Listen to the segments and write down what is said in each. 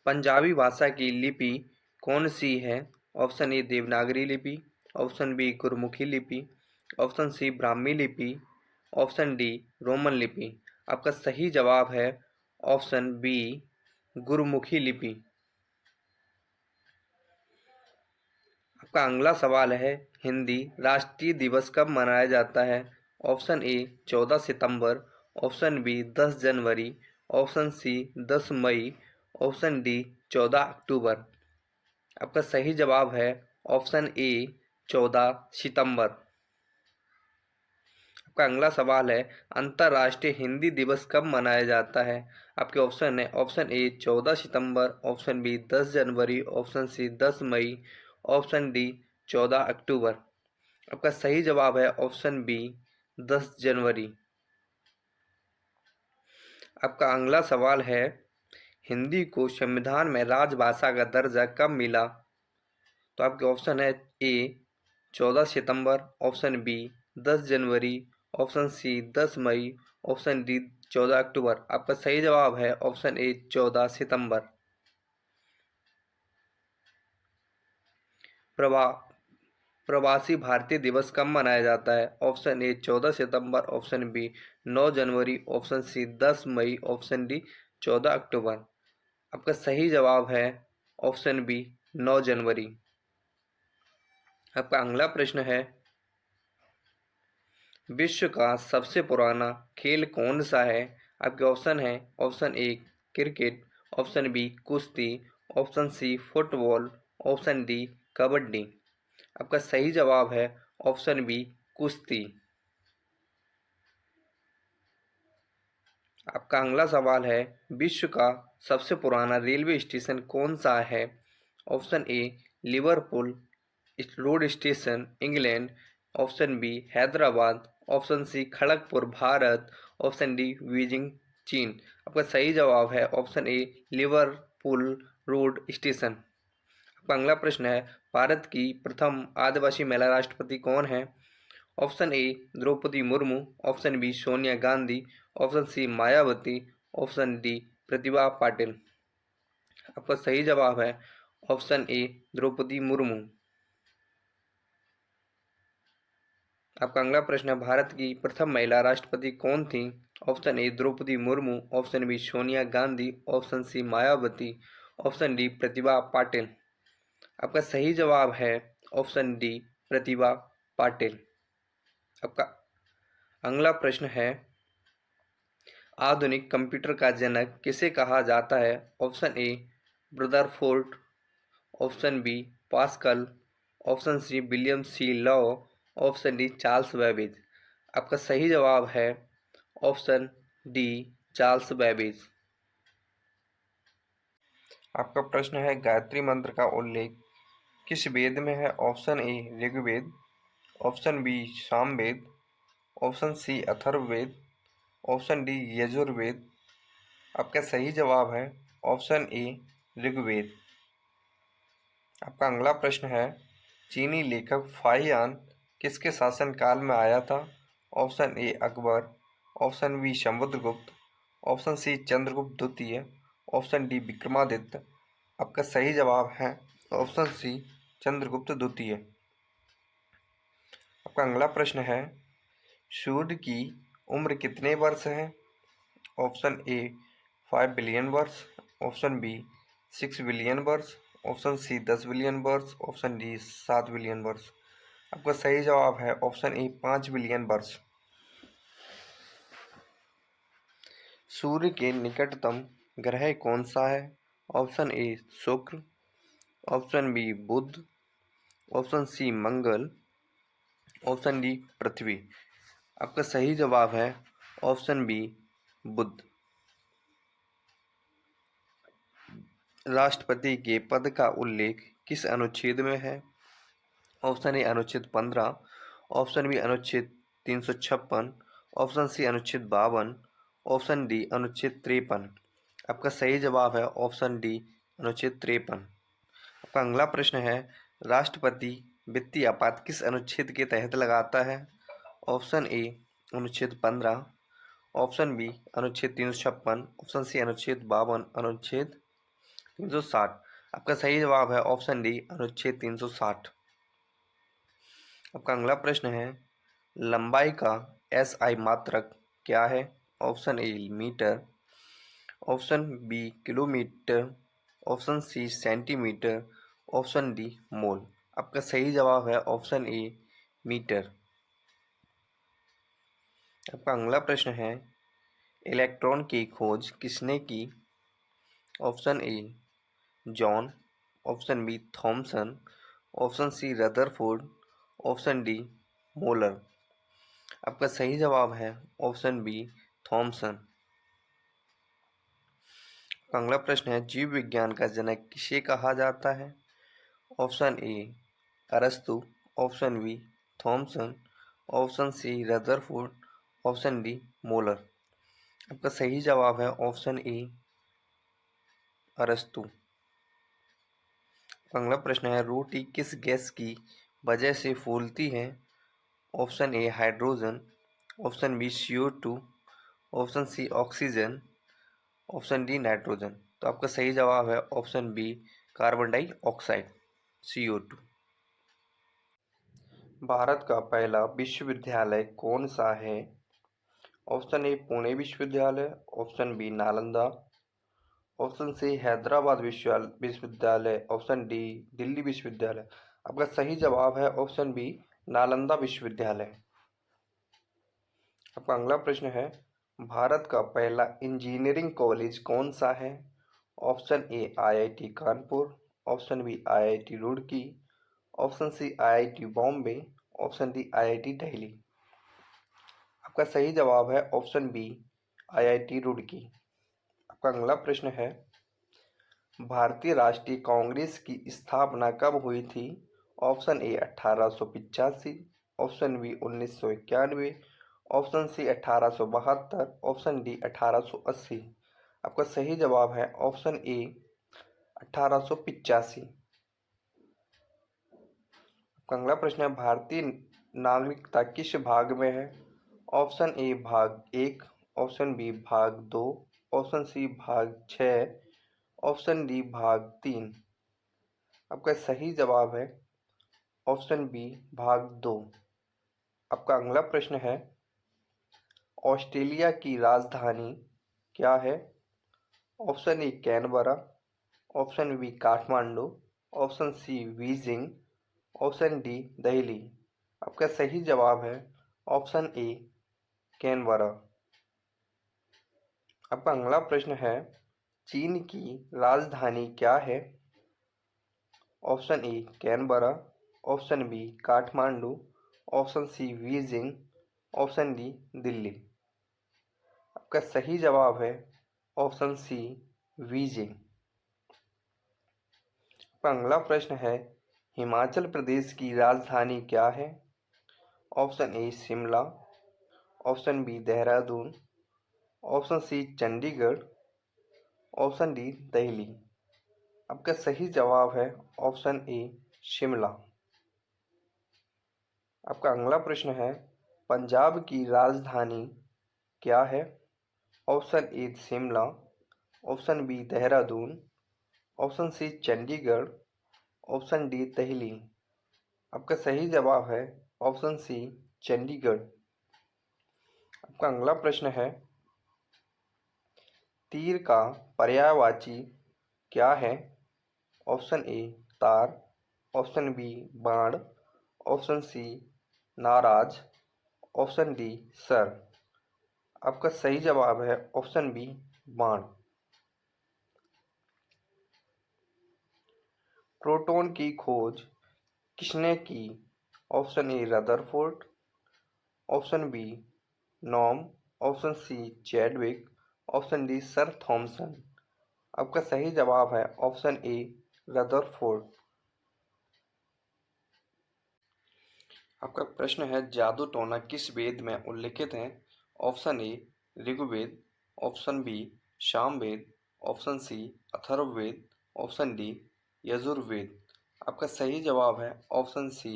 पंजाबी भाषा की लिपि कौन सी है? ऑप्शन ए देवनागरी लिपि, ऑप्शन बी गुरमुखी लिपि, ऑप्शन सी ब्राह्मी लिपि, ऑप्शन डी रोमन लिपि। आपका सही जवाब है ऑप्शन बी गुरमुखी लिपि। आपका अगला सवाल है, हिंदी राष्ट्रीय दिवस कब मनाया जाता है? ऑप्शन ए 14 सितंबर, ऑप्शन बी 10 जनवरी, ऑप्शन सी 10 मई, ऑप्शन डी 14 अक्टूबर। आपका सही जवाब है ऑप्शन ए 14 सितंबर। आपका अगला सवाल है, अंतर्राष्ट्रीय हिंदी दिवस कब मनाया जाता है? आपके ऑप्शन है, ऑप्शन ए 14 सितंबर, ऑप्शन बी 10 जनवरी, ऑप्शन सी 10 मई, ऑप्शन डी 14 अक्टूबर। आपका सही जवाब है ऑप्शन बी 10 जनवरी। आपका अगला सवाल है, हिंदी को संविधान में राजभाषा का दर्जा कब मिला? तो आपके ऑप्शन है, ए 14 सितंबर, ऑप्शन बी 10 जनवरी, ऑप्शन सी 10 मई, ऑप्शन डी 14 अक्टूबर। आपका सही जवाब है ऑप्शन ए 14 सितंबर। प्रभा प्रवासी भारतीय दिवस कब मनाया जाता है? ऑप्शन ए 14 सितंबर, ऑप्शन बी 9 जनवरी, ऑप्शन सी 10 मई, ऑप्शन डी 14 अक्टूबर। आपका सही जवाब है ऑप्शन बी 9 जनवरी। आपका अगला प्रश्न है, विश्व का सबसे पुराना खेल कौन सा है? आपके ऑप्शन है, option A cricket, option B कुश्ती, option C football, option D kabaddi. आपका सही जवाब है ऑप्शन बी कुश्ती। आपका अगला सवाल है, विश्व का सबसे पुराना रेलवे स्टेशन कौन सा है? Option A Liverpool Road station England, option B Hyderabad, option C Kharagpur Bharat, option D Beijing चीन। आपका सही जवाब है option A Liverpool Road station. आपका अगला प्रश्न है, भारत की प्रथम आदिवासी महिला राष्ट्रपति कौन है? Option A Draupadi Murmu, option B Sonia Gandhi, option C Mayawati, option D Pratibha Patil. आपका सही जवाब है ऑप्शन ए द्रौपदी मुर्मू। आपका अगला प्रश्न है, भारत की प्रथम महिला राष्ट्रपति कौन थी? Option A Draupadi Murmu, option B Sonia Gandhi, option C Mayawati, option D Pratibha Patil. आपका सही जवाब है ऑप्शन डी प्रतिभा पाटिल। आपका अगला प्रश्न है, आधुनिक कंप्यूटर का जनक किसे कहा जाता है? Option A Rutherford, option B Pascal, option C William C Law, option D Charles Babbage. आपका सही जवाब है ऑप्शन डी चार्ल्स बेबेज। आपका प्रश्न है, गायत्री मंत्र का उल्लेख किस वेद में है? Option A Rigveda, option B Samaveda, option C Atharvaveda, option D Yajurveda. आपका सही जवाब है ऑप्शन ए ऋग्वेद। आपका अगला प्रश्न है, चीनी लेखक फाहियान किसके शासनकाल में आया था? Option A Akbar, option B Samudragupta, option C Chandragupta द्वितीय, ऑप्शन डी विक्रमादित्य। आपका सही जवाब है ऑप्शन सी चंद्रगुप्त द्वितीय। आपका अगला प्रश्न है, सूर्य की उम्र कितने वर्ष है? ऑप्शन ए 5 बिलियन वर्ष, ऑप्शन बी 6 बिलियन वर्ष, ऑप्शन सी 10 बिलियन वर्ष, ऑप्शन डी 7 बिलियन वर्ष। आपका सही जवाब है ऑप्शन ए 5 बिलियन वर्ष। सूर्य के निकटतम ग्रह कौन सा है? ऑप्शन ए शुक्र, ऑप्शन बी बुध, ऑप्शन सी मंगल, ऑप्शन डी पृथ्वी। आपका सही जवाब है ऑप्शन बी बुध। राष्ट्रपति के पद का उल्लेख किस अनुच्छेद में है? ऑप्शन ए अनुच्छेद 15, ऑप्शन बी अनुच्छेद 356, ऑप्शन सी अनुच्छेद 52, ऑप्शन डी अनुच्छेद 53। आपका सही जवाब है ऑप्शन डी अनुच्छेद 53। आपका अगला प्रश्न है, राष्ट्रपति वित्तीय आपात किस अनुच्छेद के तहत लगाता है? ऑप्शन ए अनुच्छेद 15, ऑप्शन बी अनुच्छेद 356, ऑप्शन सी अनुच्छेद 52, अनुच्छेद 360। आपका सही जवाब है ऑप्शन डी अनुच्छेद 360। आपका अगला प्रश्न है, लंबाई का एसआई मात्रक क्या है? Option A metre, option B kilometre, option C centimetre, option D mole. आपका सही जवाब है ऑप्शन ए मीटर। आपका अगला प्रश्न है, इलेक्ट्रॉन की खोज किसने की? Option A John, option B Thomson, option C Rutherford, option D Moller. आपका सही जवाब है ऑप्शन बी थॉमसन। अगला प्रश्न है, जीव विज्ञान का जनक किसे कहा जाता है? ऑप्शन ए अरस्तु, option B Thomson, option C Rutherford, option D Moller. आपका सही जवाब है ऑप्शन ए अरस्तु। अगला प्रश्न है, रोटी किस गैस की वजह से फूलती है? Option A hydrogen, option B CO2, option C oxygen, option D nitrogen. तो आपका सही जवाब है option B carbon dioxide CO2। Bharat का पहला विश्वविद्यालय कौन सा है? ऑप्शन ए पुणे विश्वविद्यालय, option B Nalanda, option C Hyderabad विश्वविद्यालय, ऑप्शन डी दिल्ली विश्वविद्यालय। आपका सही जवाब है ऑप्शन बी नालंदा विश्वविद्यालय। आपका अगला प्रश्न है, भारत का पहला इंजीनियरिंग कॉलेज कौन सा है? Option A IIT Kanpur, option B IIT Roorkee, option C IIT Bombay, option D IIT Delhi. आपका सही जवाब है ऑप्शन बी IIT रुड़की। आपका अगला प्रश्न है, भारतीय राष्ट्रीय कांग्रेस की स्थापना कब हुई थी? Option A 1885, option B 1991, option C 1872, option D 1880। आपका सही जवाब है ऑप्शन ए 1885। अगला प्रश्न है, भारतीय नागरिकता किस भाग में है? ऑप्शन ए भाग 1, ऑप्शन बी भाग 2, ऑप्शन सी भाग 6, ऑप्शन डी भाग 3। आपका सही जवाब है ऑप्शन बी भाग 2। आपका अगला प्रश्न है, ऑस्ट्रेलिया की राजधानी क्या है? Option A Canberra, option B Kathmandu, option C Beijing, option D Delhi. आपका सही जवाब है ऑप्शन ए कैनबरा। आपका अगला प्रश्न है, चीन की राजधानी क्या है? Option A Canberra, option B Kathmandu, option C Beijing, option D Delhi. आपका सही जवाब है ऑप्शन सी बीजिंग। आपका अगला प्रश्न है, हिमाचल प्रदेश की राजधानी क्या है? Option A Shimla, option B Dehradun, option C Chandigarh, option D Delhi. आपका सही जवाब है ऑप्शन ए शिमला। आपका अगला प्रश्न है, पंजाब की राजधानी क्या है? Option A Shimla, option B Dehradun, option C Chandigarh, option D Delhi. आपका सही जवाब है ऑप्शन सी चंडीगढ़। आपका अगला प्रश्न है, तीर का पर्यायवाची क्या है? ऑप्शन ए तार, ऑप्शन बी बाण, ऑप्शन सी नाराज, ऑप्शन डी सर। आपका सही जवाब है ऑप्शन बी बाण। प्रोटॉन की खोज किसने की? Option A Rutherford, option B नॉम, option C Chadwick, option D sir Thomson. आपका सही जवाब है ऑप्शन ए रदरफोर्ड। आपका प्रश्न है, जादू टोना किस वेद में उल्लिखित है? Option A Rigveda, option B Samaveda, option C Atharvaveda, option D Yajurveda. आपका सही जवाब है ऑप्शन सी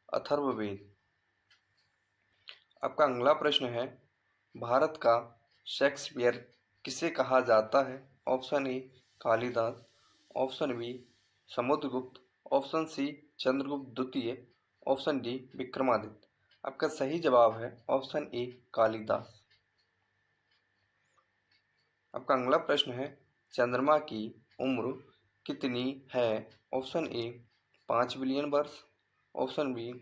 अथर्ववेद। आपका अगला प्रश्न है, भारत का शेक्सपियर किसे कहा जाता है? Option A Kalidas, option B Samudragupta, option C Chandragupta द्वितीय, ऑप्शन डी विक्रमादित्य। आपका सही जवाब है ऑप्शन ए कालिदास। आपका अगला प्रश्न है, चंद्रमा की उम्र कितनी है? ऑप्शन ए 5 बिलियन वर्ष, ऑप्शन बी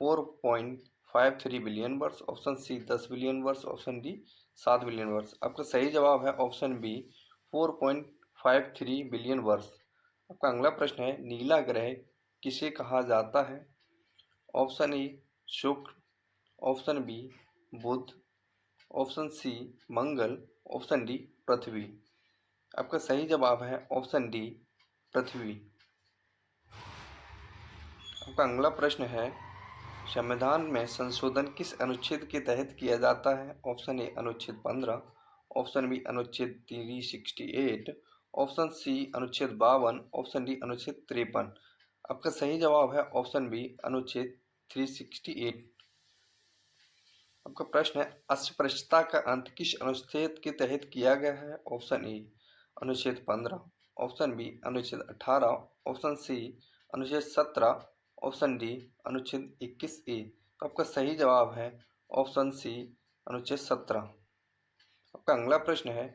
4.53 बिलियन वर्ष, ऑप्शन सी 10 बिलियन वर्ष, ऑप्शन डी 7 बिलियन वर्ष। आपका सही जवाब है ऑप्शन बी 4.53 बिलियन वर्ष। आपका अगला प्रश्न है, नीला ग्रह किसे कहा जाता है? ऑप्शन ए शुक्र, ऑप्शन बी बुध, ऑप्शन सी मंगल, ऑप्शन डी पृथ्वी। आपका सही जवाब है ऑप्शन डी पृथ्वी। आपका अगला प्रश्न है, संविधान में संशोधन किस अनुच्छेद के तहत किया जाता है? ऑप्शन ए अनुच्छेद 15, ऑप्शन बी अनुच्छेद 368, ऑप्शन सी अनुच्छेद 52, ऑप्शन डी अनुच्छेद 53। आपका सही जवाब है ऑप्शन बी अनुच्छेद 368। आपका प्रश्न है, अस्पृश्यता का अंत किस अनुच्छेद के तहत किया गया है? ऑप्शन ए अनुच्छेद 15, ऑप्शन बी अनुच्छेद 18, ऑप्शन सी अनुच्छेद 17, ऑप्शन डी अनुच्छेद 21 ए। तो आपका सही जवाब है ऑप्शन सी अनुच्छेद 17। आपका अगला प्रश्न है,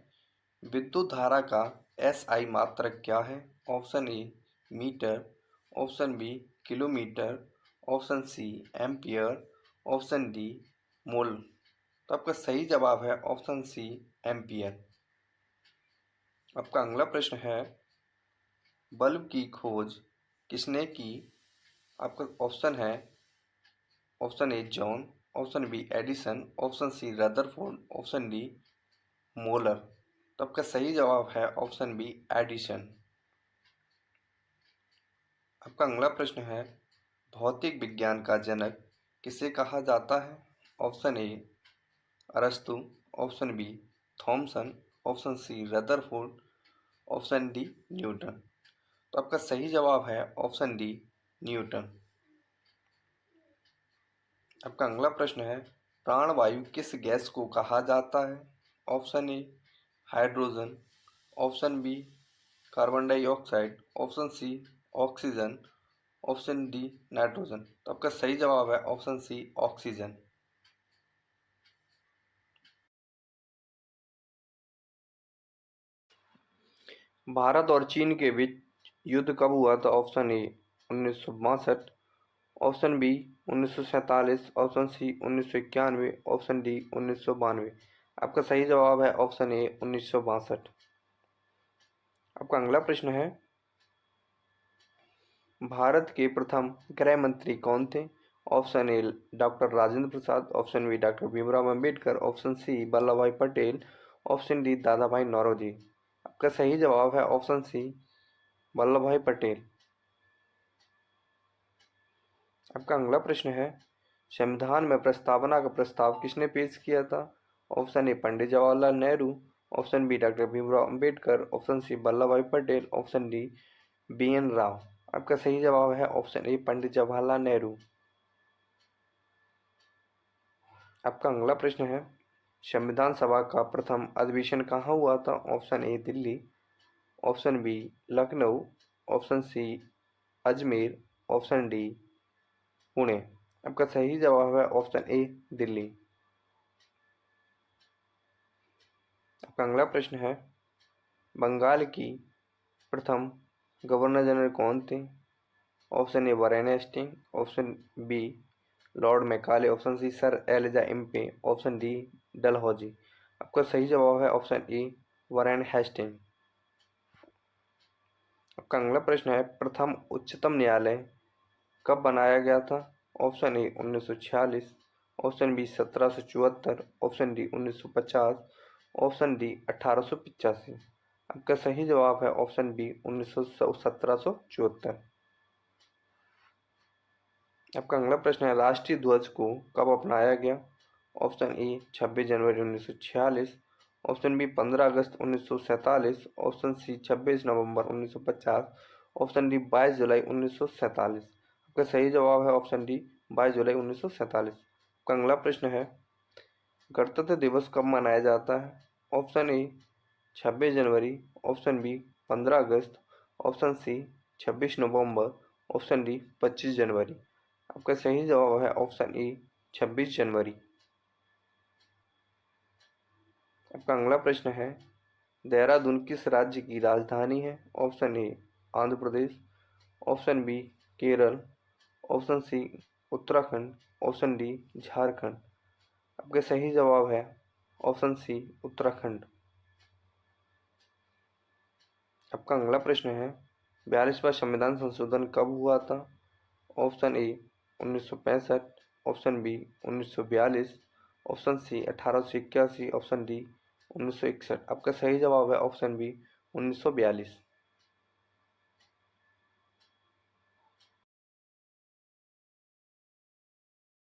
विद्युत धारा का एसआई मात्रक क्या है? Option A metre, option B kilometre, option C ampere, option D mole. तो आपका सही जवाब है ऑप्शन सी एम्पियर। आपका अगला प्रश्न है, बल्ब की खोज किसने की? आपका ऑप्शन है option A John, option B Edison, option C Rutherford, option D Moller. तो आपका सही जवाब है ऑप्शन बी एडिसन। आपका अगला प्रश्न है, भौतिक विज्ञान का जनक किसे कहा जाता है? ऑप्शन ए अरस्तु, option B Thomson, option C Rutherford, option D Newton. तो आपका सही जवाब है ऑप्शन डी न्यूटन। आपका अगला प्रश्न है, प्राणवायु किस गैस को कहा जाता है? Option A hydrogen, option B carbon dioxide, option C oxygen, option D nitrogen. तो आपका सही जवाब है ऑप्शन सी ऑक्सीजन। भारत और चीन के बीच युद्ध कब हुआ था? Option A 1962, option B 1947, option C 1991, option D 1992। आपका सही जवाब है ऑप्शन ए 1962। आपका अगला प्रश्न है, भारत के प्रथम गृह मंत्री कौन थे? Option A doctor Rajendra Prasad, option B doctor Bhimrao Ambedkar, option C Vallabh Bhai Patel, option D दादा भाई नौरोजी। आपका सही जवाब है ऑप्शन सी वल्लभ भाई पटेल। आपका अगला प्रश्न है, संविधान में प्रस्तावना का प्रस्ताव किसने पेश किया था? Option A Pandit Jawaharlal Nehru, option B doctor Bhimrao Ambedkar, option C Vallabh Bhai Patel, option D BN Rao. आपका सही जवाब है ऑप्शन ए पंडित जवाहरलाल नेहरू। आपका अगला प्रश्न है, संविधान सभा का प्रथम अधिवेशन कहाँ हुआ था? Option A Delhi, option B Lucknow, option C Ajmer, option D Pune. आपका सही जवाब है ऑप्शन ए दिल्ली। आपका अगला प्रश्न है, बंगाल की प्रथम गवर्नर जनरल कौन थे? Option A Warren Hastings, option B lord Macaulay, option C sir Elijah Impey, option D Dalhousie. आपका सही जवाब है ऑप्शन ए वारेन हेस्टिंग। आपका अगला प्रश्न है, प्रथम उच्चतम न्यायालय कब बनाया गया था? Option A 1946, option B 1774, option D 1950, option D 1885। आपका सही जवाब है ऑप्शन बी 1774। आपका अगला प्रश्न है, राष्ट्रीय ध्वज को कब अपनाया गया? ऑप्शन ए 26 जनवरी 1946, ऑप्शन बी 15 अगस्त 1947, ऑप्शन सी 26 नवंबर 1950, ऑप्शन डी 22 जुलाई 1947। आपका सही जवाब है ऑप्शन डी 22 जुलाई 1947। आपका अगला प्रश्न है, गणतंत्र दिवस कब मनाया जाता है? ऑप्शन ए 26 जनवरी, ऑप्शन बी 15 अगस्त, ऑप्शन सी 26 नवंबर, ऑप्शन डी 25 जनवरी। आपका सही जवाब है ऑप्शन ए 26 जनवरी। आपका अगला प्रश्न है, देहरादून किस राज्य की राजधानी है? Option A Andhra Pradesh, option B Kerala, option C Uttarakhand, option D Jharkhand. आपका सही जवाब है ऑप्शन सी उत्तराखंड। आपका अगला प्रश्न है, 42वां संविधान संशोधन कब हुआ था? Option A 1965, option B 1942, option C 1881, option D 1961। आपका सही जवाब है ऑप्शन बी 1942।